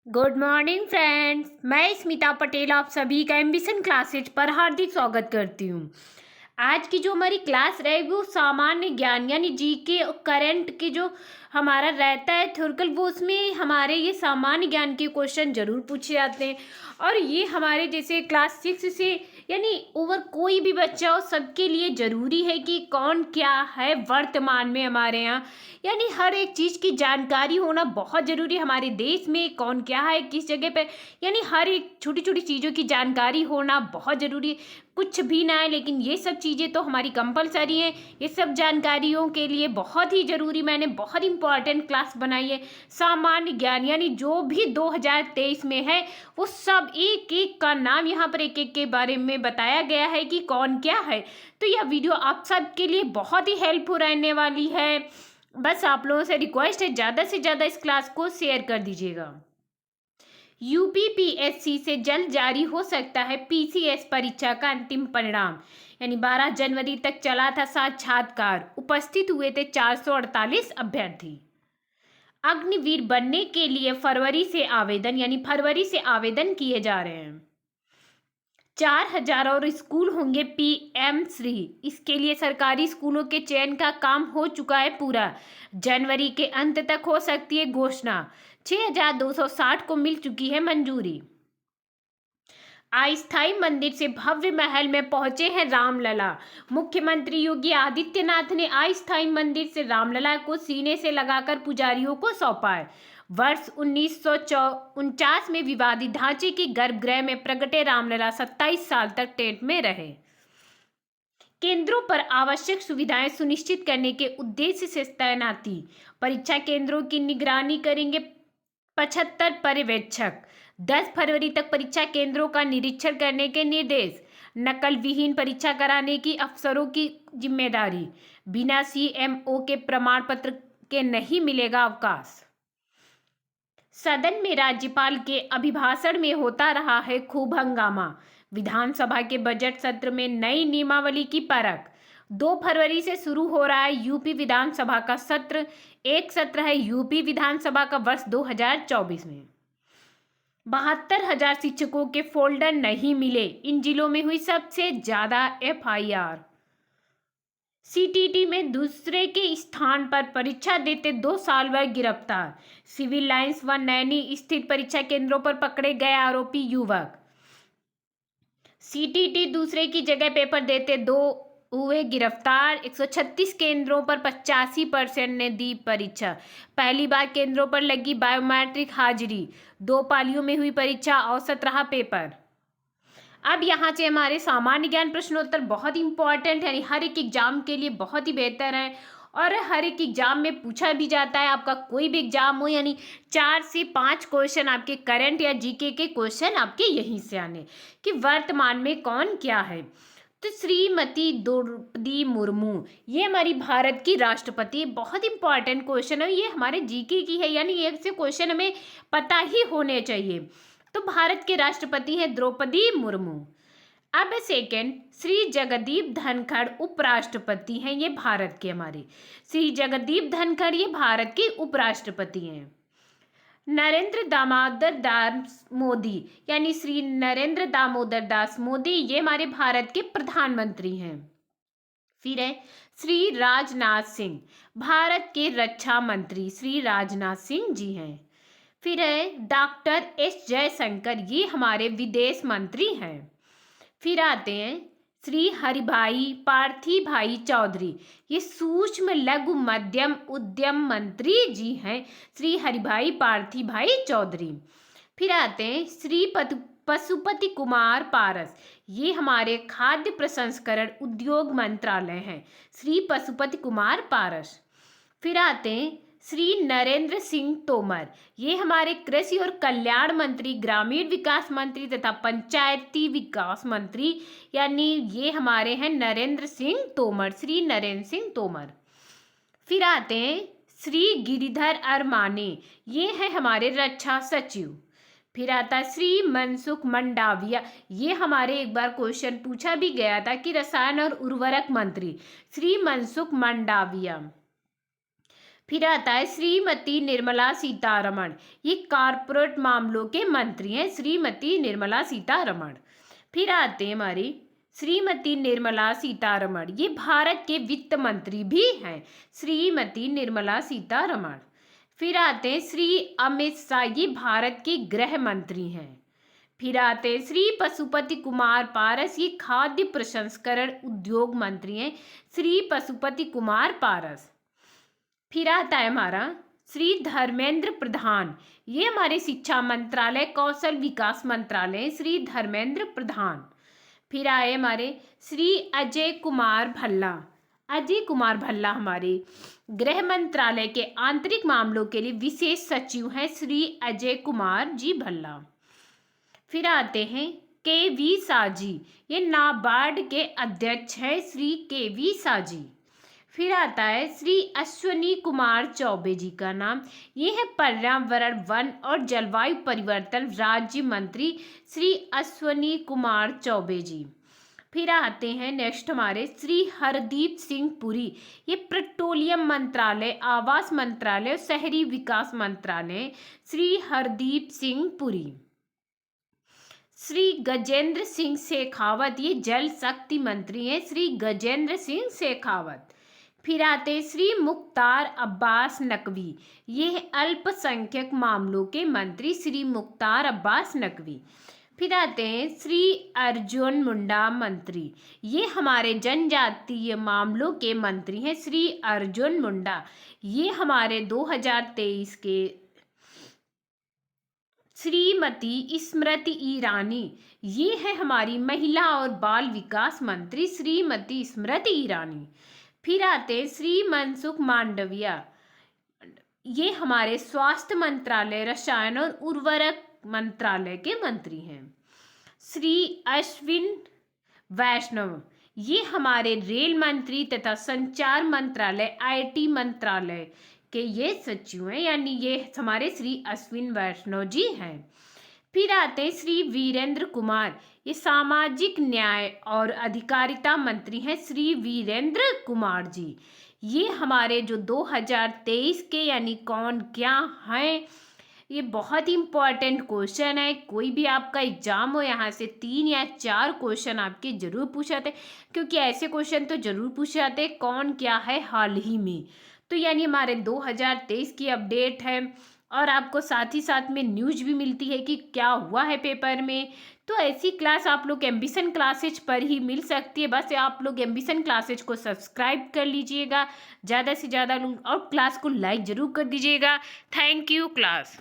Good morning friends. मैं स्मिता पटेल आप सभी का एम्बिशन क्लासेज पर हार्दिक स्वागत करती हूँ। आज की जो हमारी क्लास रहेगी वो सामान्य ज्ञान यानी जीके और करंट के जो हमारा रहता है थ्योरिकल, वो उसमें हमारे ये सामान्य ज्ञान के क्वेश्चन जरूर पूछे जाते हैं। और ये हमारे जैसे क्लास 6 से यानी ओवर कोई भी बच्चा हो सबके लिए ज़रूरी है कि कौन क्या है वर्तमान में हमारे यहाँ, यानी हर एक चीज़ की जानकारी होना बहुत ज़रूरी है। हमारे देश में कौन क्या है किस जगह पे, यानी हर एक छोटी छोटी चीज़ों की जानकारी होना बहुत ज़रूरी है। कुछ भी ना है लेकिन ये सब चीज़ें तो हमारी कंपलसरी हैं। ये सब जानकारियों के लिए बहुत ही ज़रूरी मैंने बहुत इंपॉर्टेंट क्लास बनाई है सामान्य ज्ञान, यानी जो भी 2023 में है वो सब एक एक का नाम यहाँ पर एक एक के बारे में बताया गया है कि कौन क्या है। तो यह वीडियो आप सबके लिए बहुत ही हेल्पफुल रहने वाली है। बस आप लोगों से रिक्वेस्ट है ज़्यादा से ज़्यादा इस क्लास को शेयर कर दीजिएगा। यूपीपीएससी से जल्द जारी हो सकता है पीसीएस परीक्षा का अंतिम परिणाम, यानी 12 जनवरी तक चला था साक्षात्कार। उपस्थित हुए थे 448 अभ्यर्थी। अग्निवीर बनने के लिए फरवरी से आवेदन, यानी फरवरी से आवेदन किए जा रहे हैं। 4,000 और स्कूल होंगे पीएम श्री। इसके लिए सरकारी स्कूलों के चयन का काम हो चुका है पूरा। जनवरी के अंत तक हो सकती है घोषणा। 6,260 को मिल चुकी है मंजूरी। अस्थाई मंदिर से भव्य महल में पहुंचे हैं रामलला। मुख्यमंत्री योगी आदित्यनाथ ने अस्थाई मंदिर से रामलला को सीने से लगाकर पुजारियों को सौंपा है। वर्ष 1949 में विवादित ढांचे के गर्भगृह में प्रगटे रामलला 27 साल तक टेंट में रहे। केंद्रों पर आवश्यक सुविधाएं सुनिश्चित करने के उद्देश्य से तैनाती। परीक्षा केंद्रों की निगरानी करेंगे 75 पर्यवेक्षक। 10 फरवरी तक परीक्षा केंद्रों का निरीक्षण करने के निर्देश। नकल विहीन परीक्षा कराने की अफसरों की जिम्मेदारी। बिना सीएमओ के प्रमाण पत्र के नहीं मिलेगा अवकाश। सदन में राज्यपाल के अभिभाषण में होता रहा है खूब हंगामा। विधानसभा के बजट सत्र में नई नियमावली की परख। 2 फरवरी से शुरू हो रहा है यूपी विधानसभा का सत्र। एक सत्र है यूपी विधानसभा का वर्ष 2024 में। 72,000 शिक्षकों के फोल्डर नहीं मिले। इन जिलों में हुई सबसे ज्यादा एफआईआर। सीटीटी में दूसरे के स्थान पर परीक्षा देते 2 साल बाद गिरफ्तार। सिविल लाइंस व नैनी स्थित परीक्षा केंद्रों पर पकड़े गए आरोपी युवक। सीटीटी दूसरे की जगह पेपर देते 2 हुए गिरफ्तार। 136 केंद्रों पर 85% ने दी परीक्षा। पहली बार केंद्रों पर लगी बायोमेट्रिक हाजिरी। 2 पालियों में हुई परीक्षा, औसत रहा पेपर। अब यहाँ से हमारे सामान्य ज्ञान प्रश्नोत्तर बहुत इंपॉर्टेंट है, हर एक एग्जाम के लिए बहुत ही बेहतर है और हर एक एग्जाम में पूछा भी जाता है। आपका कोई भी एग्जाम हो, यानी 4 से 5 क्वेश्चन आपके करंट या जीके के क्वेश्चन आपके यहीं से आने कि वर्तमान में कौन क्या है। तो श्रीमती द्रौपदी मुर्मू ये हमारी भारत की राष्ट्रपति, बहुत इंपॉर्टेंट क्वेश्चन है, ये हमारे जीके की है, यानी एक से क्वेश्चन हमें पता ही होने चाहिए। तो भारत के राष्ट्रपति हैं द्रौपदी मुर्मू। अब सेकेंड, श्री जगदीप धनखड़ उपराष्ट्रपति हैं, ये भारत के हमारे श्री जगदीप धनखड़ ये भारत के उपराष्ट्रपति हैं। नरेंद्र दामोदर दास मोदी यानी श्री नरेंद्र दामोदर दास मोदी ये हमारे भारत के प्रधानमंत्री हैं। फिर है श्री राजनाथ सिंह, भारत के रक्षा मंत्री श्री राजनाथ सिंह जी हैं। फिर है डॉक्टर एस जयशंकर, ये हमारे विदेश मंत्री हैं। फिर आते हैं श्री हरिभाई पार्थी भाई चौधरी, ये सूक्ष्म लघु मध्यम उद्यम मंत्री जी हैं श्री हरिभाई पार्थी भाई चौधरी। फिर आते हैं श्री पशुपति कुमार पारस, ये हमारे खाद्य प्रसंस्करण उद्योग मंत्रालय हैं श्री पशुपति कुमार पारस। फिर आते हैं श्री नरेंद्र सिंह तोमर, ये हमारे कृषि और कल्याण मंत्री, ग्रामीण विकास मंत्री तथा पंचायती विकास मंत्री, यानी ये हमारे हैं नरेंद्र सिंह तोमर, श्री नरेंद्र सिंह तोमर। फिर आते हैं श्री गिरिधर अरमाने, ये है हमारे रक्षा सचिव। फिर आता है श्री मनसुख मंडाविया, ये हमारे एक बार क्वेश्चन पूछा भी गया था कि रसायन और उर्वरक मंत्री श्री मनसुख मंडाविया। फिर आता है श्रीमती निर्मला सीतारमण, ये कॉरपोरेट मामलों के मंत्री हैं, श्रीमती निर्मला सीतारमण। फिर आते हैं हमारी श्रीमती निर्मला सीतारमण, ये भारत के वित्त मंत्री भी हैं, श्रीमती निर्मला सीतारमण। फिर आते हैं श्री अमित शाह, ये भारत के गृह मंत्री हैं। फिर आते हैं श्री पशुपति कुमार पारस, ये खाद्य प्रसंस्करण उद्योग मंत्री हैं, श्री पशुपति कुमार पारस। फिर आता है हमारा श्री धर्मेंद्र प्रधान, ये हमारे शिक्षा मंत्रालय कौशल विकास मंत्रालय, श्री धर्मेंद्र प्रधान। फिर आए हमारे श्री अजय कुमार भल्ला, अजय कुमार भल्ला हमारे गृह मंत्रालय के आंतरिक मामलों के लिए विशेष सचिव हैं, श्री अजय कुमार जी भल्ला। फिर आते हैं के वी साजी, ये नाबार्ड के अध्यक्ष हैं, श्री के वी साजी। फिर आता है श्री अश्वनी कुमार चौबे जी का नाम, ये है पर्यावरण वन और जलवायु परिवर्तन राज्य मंत्री, श्री अश्वनी कुमार चौबे जी। फिर आते हैं नेक्स्ट हमारे श्री हरदीप सिंह पुरी, ये पेट्रोलियम मंत्रालय, आवास मंत्रालय और शहरी विकास मंत्रालय, श्री हरदीप सिंह पुरी। श्री गजेंद्र सिंह शेखावत, ये जल शक्ति मंत्री हैं, श्री गजेंद्र सिंह शेखावत। फिर आते हैं श्री मुख्तार अब्बास नकवी, ये अल्पसंख्यक मामलों के मंत्री, श्री मुख्तार अब्बास नकवी। फिर आते हैं श्री अर्जुन मुंडा मंत्री, ये हमारे जनजातीय मामलों के मंत्री हैं, श्री अर्जुन मुंडा। ये हमारे 2023 के श्रीमती स्मृति ईरानी, ये है हमारी महिला और बाल विकास मंत्री, श्रीमती स्मृति ईरानी। फिर आते हैं श्री मनसुख मांडविया, ये हमारे स्वास्थ्य मंत्रालय रसायन और उर्वरक मंत्रालय के मंत्री हैं। श्री अश्विन वैष्णव, ये हमारे रेल मंत्री तथा संचार मंत्रालय IT मंत्रालय के ये सचिव हैं, यानी ये हमारे श्री अश्विन वैष्णव जी हैं। फिर आते हैं श्री वीरेंद्र कुमार, ये सामाजिक न्याय और अधिकारिता मंत्री हैं, श्री वीरेंद्र कुमार जी। ये हमारे जो 2023 के यानी कौन क्या हैं, ये बहुत इंपॉर्टेंट क्वेश्चन है। कोई भी आपका एग्जाम हो, यहाँ से 3 या 4 क्वेश्चन आपके जरूर पूछे जाते, क्योंकि ऐसे क्वेश्चन तो जरूर पूछे जाते हैं कौन क्या है हाल ही में। तो यानी हमारे 2023 की अपडेट है, और आपको साथ ही साथ में न्यूज भी मिलती है कि क्या हुआ है पेपर में। तो ऐसी क्लास आप लोग एम्बिशन क्लासेज पर ही मिल सकती है। बस आप लोग एम्बिशन क्लासेज को सब्सक्राइब कर लीजिएगा ज़्यादा से ज़्यादा लोग, और क्लास को लाइक ज़रूर कर दीजिएगा। Thank you class.